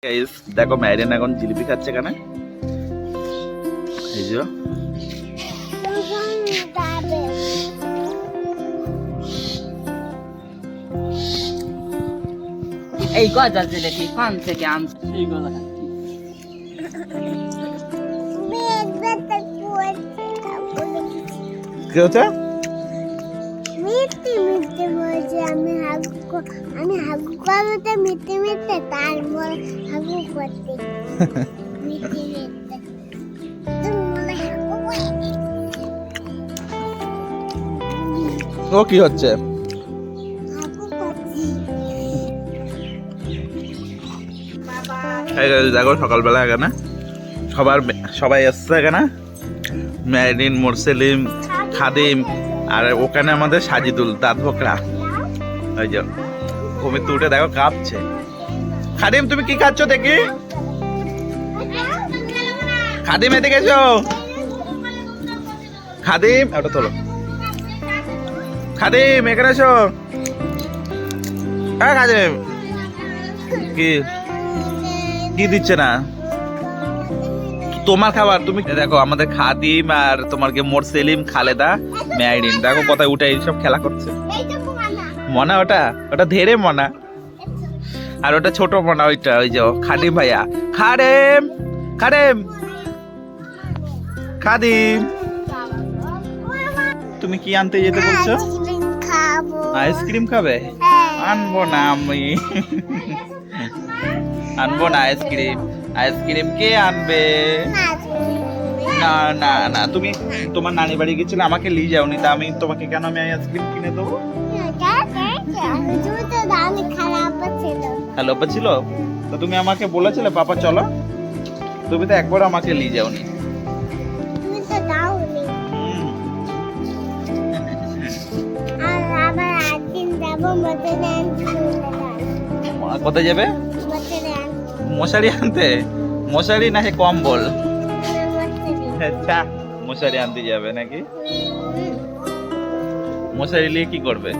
guys দেখো marine এখন জিলিপি খাচ্ছে কেন এই যে এই গজা জিলিপি কোন থেকে আনছে এইগুলো কি হচ্ছে মিথ্যে মিথ্যে বলছে আমি হাগু করতে মিথ্যে মিথ্যে তারপর হাগু করতে মিথ্যে মিথ্যে ও কি হচ্ছে হাগু করছি এই guys, দেখো সকালবেলা এখানে সবাই এসছে এখানে ম্যারিন মোরসেলিম খাদিম আর ওখানে আমাদের সাজিদুল দাঁত বকরা ওই যে ঘুমে তো উঠে দেখো কাঁপছে খাদিম তুমি কি খাচ্ছ দেখি খাদিম এদিকে এসো খাদিম ওটা তোলো খাদিম এখানে এসো হ্যাঁ খাদিম কি কি দিচ্ছে না তোমার খাবার তুমি দেখো আমাদের খাদিম আর তোমার কি মোরসেলিম খালেদা ম্যারিন দেখো কোথায় উঠে এইসব খেলা করছে মনা ওটা ওটা ধেরে মনা আর ওটা ছোট মনা ওইটা ওই যে খাদিম ভাইয়া খাদেম খাদেম খাদিম তুমি কি আনতে যেতে বলছো খাবো আইসক্রিম খাবে আনবো না আমি আনবো না আইসক্রিম আইসক্রিম কে আনবে না না না তুমি তোমার নানি বাড়ি গেছিলে আমাকে নিয়ে যাওনি তা আমি তোমাকে কেন আমি আইসক্রিম কিনে দেবো হ্যালো পাপা ছিল তো তুমি আমাকে বলেছিলে পাপা চলো তুমি তো একবার আমাকে নিয়ে যাওনি তুমি তো দাওনি আর আবার একদিন যাবো কোথায় যাবে মশারি আনতে মশারি না হে কম্বল আচ্ছা মশারি আনতে যাবে নাকি মশারি নিয়ে কি করবে